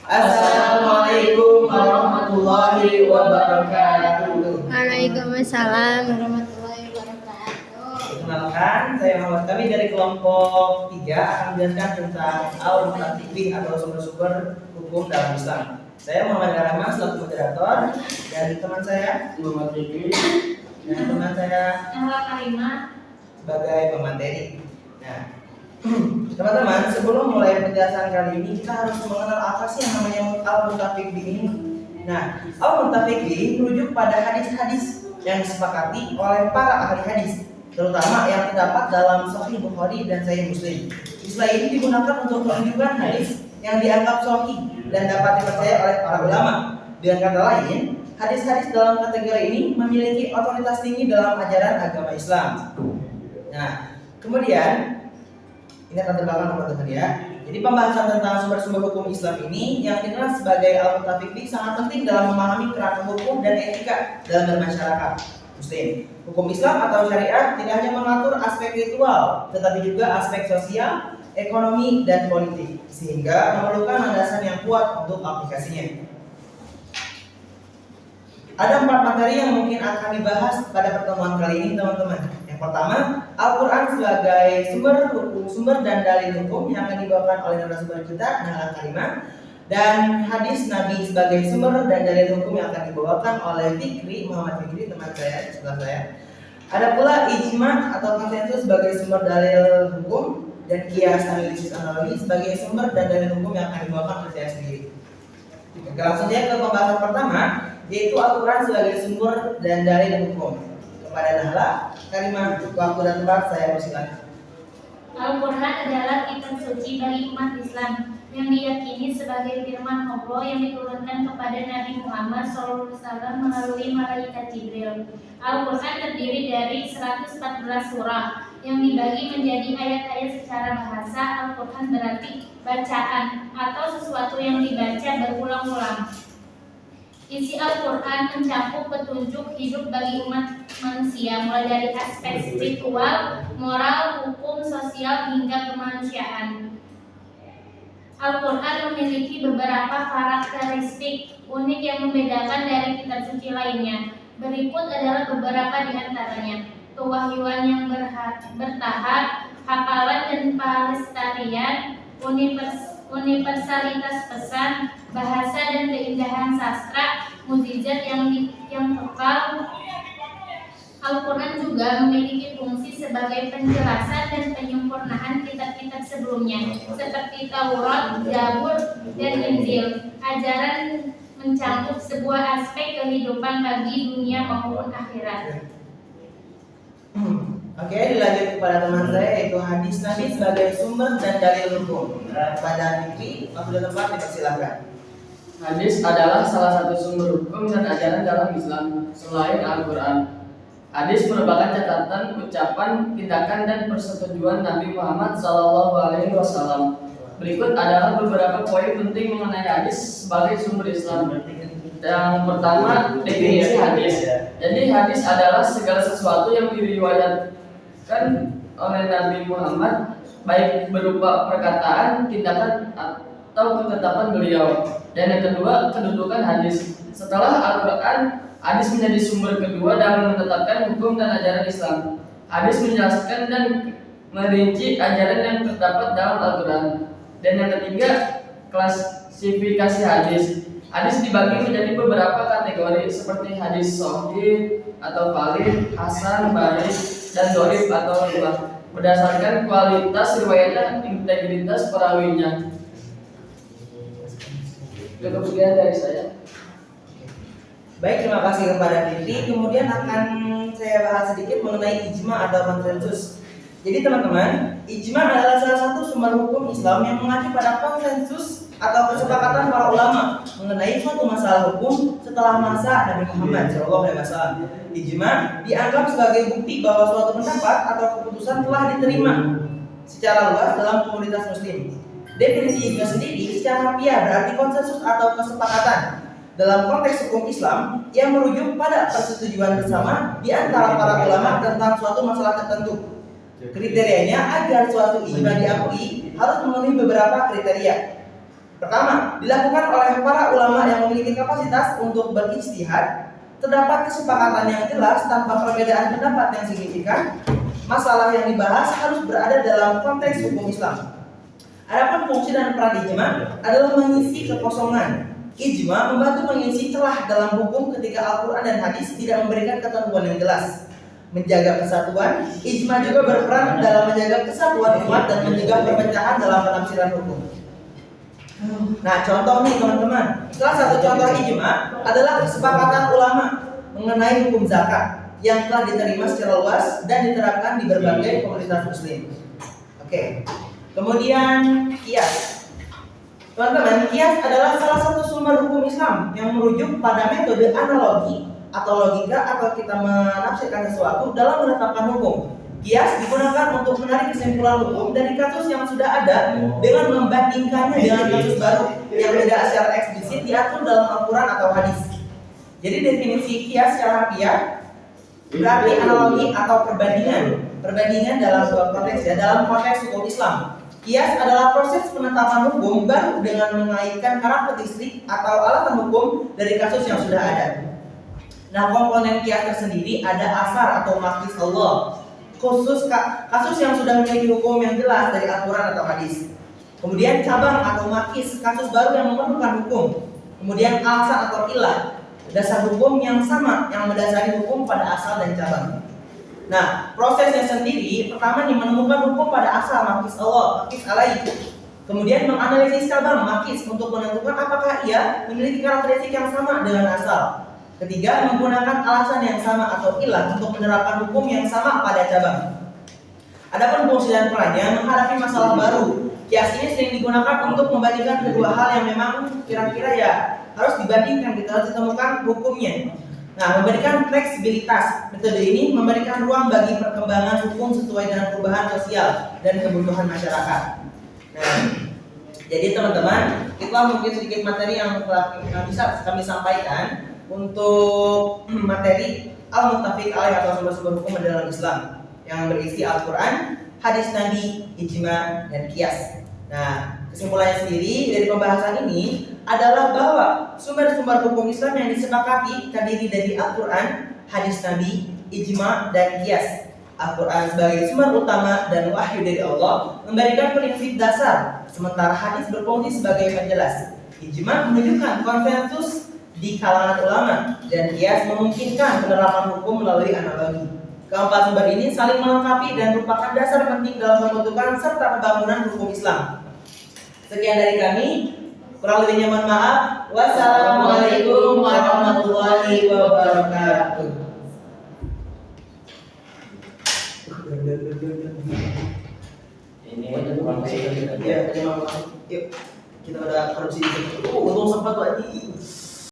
Assalamualaikum warahmatullahi wabarakatuh. Waalaikumsalam warahmatullahi wabarakatuh. Perkenalkan, saya Muhammad Kami dari kelompok 3 akan menjelaskan tentang al-munafiqin atau sumber-sumber hukum dalam Islam. Saya Muhammad Rahman selaku moderator dan teman saya Muhammad Fikri dan teman saya Ella Karimah sebagai pemateri. Nah, teman-teman, sebelum mulai penjelasan kali ini kita harus mengenal apa sih yang namanya al-munafiqin ini. Nah, al-munafiqin merujuk pada hadis-hadis yang disepakati oleh para ahli hadis, terutama yang terdapat dalam Sahih Bukhari dan Sahih Muslim. Istilah ini digunakan untuk menunjukkan hadis yang dianggap sahih dan dapat dipercaya oleh para ulama. Dengan kata lain, hadis-hadis dalam kategori ini memiliki otoritas tinggi dalam ajaran agama Islam. Nah, kemudian ini akan terbelakang teman-teman ya. Jadi pembahasan tentang sumber-sumber hukum Islam ini yang dikenal sebagai al-munafiqin sangat penting dalam memahami kerangka hukum dan etika dalam bermasyarakat Muslim. Hukum Islam atau syariat tidak hanya mengatur aspek ritual, tetapi juga aspek sosial, ekonomi, dan politik, sehingga memerlukan landasan yang kuat untuk aplikasinya. Ada 4 materi yang mungkin akan dibahas pada pertemuan kali ini, teman-teman. Yang pertama, Al-Quran sebagai sumber dan dalil hukum yang akan dibawakan oleh narasumber kita, Ella Karimah, dan hadis Nabi sebagai sumber dan dalil hukum yang akan dibawakan oleh Muhammad Fikri, teman saya di sebelah saya. Ada pula ijma atau konsensus sebagai sumber dalil hukum dan kias analisis analogi sebagai sumber dan dalil hukum yang akan dibawakan oleh saya sendiri. Oke, langsung saja ke pembahasan pertama, yaitu Al-Quran sebagai sumber dan dalil hukum. Kepada Ella Karimah, waktu dan tempat saya persilakan. Al-Quran adalah kitab suci bagi umat Islam yang diyakini sebagai firman Allah yang diturunkan kepada Nabi Muhammad SAW melalui malaikat Jibril. Al-Quran terdiri dari 114 surah yang dibagi menjadi ayat-ayat secara bahasa. Al-Quran berarti bacaan atau sesuatu yang dibaca berulang-ulang. Isi Al-Quran mencakup petunjuk hidup bagi umat manusia, mulai dari aspek spiritual, moral, hukum, sosial, hingga kemanusiaan. Al-Quran memiliki beberapa karakteristik unik yang membedakan dari kitab suci lainnya. Berikut adalah beberapa di antaranya: kewahyuan yang bertahap, hafalan dan pelestarian, universalitas pesan, bahasa dan keindahan sastra, mukjizat yang kekal. Al-Quran juga memiliki fungsi sebagai penjelasan dan penyempurnaan kitab-kitab sebelumnya seperti Taurat, Zabur, dan Injil. Ajaran mencakup sebuah aspek kehidupan bagi dunia maupun akhirat. Oke, dilanjut kepada teman saya, yaitu hadis Nabi sebagai sumber dan dalil hukum. Pada Fikri, waktu dan tempat dipersilakan. Hadis adalah salah satu sumber hukum dan ajaran dalam Islam selain Al-Quran. Hadis merupakan catatan, ucapan, tindakan, dan persetujuan Nabi Muhammad SAW. Berikut adalah beberapa poin penting mengenai hadis sebagai sumber Islam. Yang pertama, definisi hadis. Jadi hadis adalah segala sesuatu yang diriwayatkan oleh Nabi Muhammad, baik berupa perkataan, tindakan, atau ketetapan beliau. Dan yang kedua, kedudukan hadis. Setelah Al-Quran, hadis menjadi sumber kedua dalam menetapkan hukum dan ajaran Islam. Hadis menjelaskan dan merinci ajaran yang terdapat dalam Al-Quran. Dan yang ketiga, klasifikasi hadis. Hadis dibagi menjadi beberapa kategori seperti hadis sahih atau valid, hasan, baik, dan dhaif atau lemah, berdasarkan kualitas riwayatnya, integritas perawinya. Kemudian dari saya. Baik, terima kasih kepada Fikri. Kemudian akan saya bahas sedikit mengenai ijma atau konsensus. Jadi teman-teman, ijma adalah salah satu sumber hukum Islam yang mengacu pada konsensus atau kesepakatan para ulama mengenai suatu masalah hukum setelah masa Nabi Muhammad SAW. Ijma dianggap sebagai bukti bahwa suatu pendapat atau keputusan telah diterima secara luas dalam komunitas Muslim. Definisi ijma sendiri secara harfiah berarti konsensus atau kesepakatan dalam konteks hukum Islam yang merujuk pada persetujuan bersama di antara para ulama tentang suatu masalah tertentu. Kriterianya agar suatu ijma diakui harus memenuhi beberapa kriteria. Pertama, dilakukan oleh para ulama yang memiliki kapasitas untuk berijtihad. Terdapat kesepakatan yang jelas tanpa perbedaan pendapat yang signifikan. Masalah yang dibahas harus berada dalam konteks hukum Islam. Adapun fungsi dan peran ijma adalah mengisi kekosongan. Ijma membantu mengisi celah dalam hukum ketika Al-Quran dan hadis tidak memberikan ketentuan yang jelas. Menjaga kesatuan, ijma juga berperan dalam menjaga kesatuan umat dan mencegah perpecahan dalam penafsiran hukum. Nah, contoh nih teman-teman, salah satu contoh ijma adalah kesepakatan ulama mengenai hukum zakat yang telah diterima secara luas dan diterapkan di berbagai komunitas muslim. Oke. Kemudian kias. Teman-teman, kias adalah salah satu sumber hukum Islam yang merujuk pada metode analogi atau logika atau kita menafsirkan sesuatu dalam menetapkan hukum. Kias digunakan untuk menarik kesimpulan hukum dari kasus yang sudah ada dengan membandingkannya dengan kasus baru yang tidak secara eksplisit diatur dalam Al-Quran atau hadis. Jadi definisi kias secara harfiah berarti analogi atau perbandingan dalam sebuah konteks ya, dalam konteks hukum Islam. Kias adalah proses penetapan hukum baru dengan mengaitkan karakteristik atau alatan hukum dari kasus yang sudah ada. Nah, komponen kias tersendiri ada asar atau makis Allah, khusus kasus yang sudah memiliki hukum yang jelas dari Al-Quran atau hadis. Kemudian cabang atau makis, kasus baru yang memerlukan hukum. Kemudian asar atau ilah, dasar hukum yang sama yang mendasari hukum pada asal dan cabang. Nah, prosesnya sendiri pertama nih menemukan hukum pada asal makis Allah, makis alaih. Kemudian menganalisis cabang makis untuk menentukan apakah ia memiliki karakteristik yang sama dengan asal. Ketiga, menggunakan alasan yang sama atau ilah untuk menerapkan hukum yang sama pada cabang. Adapun fungsi dan perannya menghadapi masalah baru. Kias ini sering digunakan untuk membandingkan kedua hal yang memang kira-kira ya harus dibandingkan, kita harus ditemukan hukumnya. Nah, memberikan fleksibilitas. Metode ini memberikan ruang bagi perkembangan hukum sesuai dengan perubahan sosial dan kebutuhan masyarakat. Nah, jadi teman-teman, itu mungkin sedikit materi yang bisa kami sampaikan untuk materi Al-Muttafiq Alaih atau sumber-sumber hukum dalam Islam yang berisi Al-Quran, hadis Nabi, ijma, dan kias. Nah, kesimpulannya sendiri dari pembahasan ini adalah bahwa sumber-sumber hukum Islam yang disepakati terdiri dari Al-Quran, hadis Nabi, ijma, dan kias. Al-Quran sebagai sumber utama dan wahyu dari Allah memberikan prinsip dasar, sementara hadis berfungsi sebagai penjelas. Ijma menunjukkan konsensus di kalangan ulama dan kias memungkinkan penerapan hukum melalui analogi. Keempat sumber ini saling melengkapi dan merupakan dasar penting dalam pembentukan serta pembangunan hukum Islam. Sekian dari kami. Kurang lebihnya mohon maaf. Wassalamualaikum warahmatullahi wabarakatuh. Ini kurang Ya, terima kasih. Yuk, kita udah korupsi. Untung sempat Pak.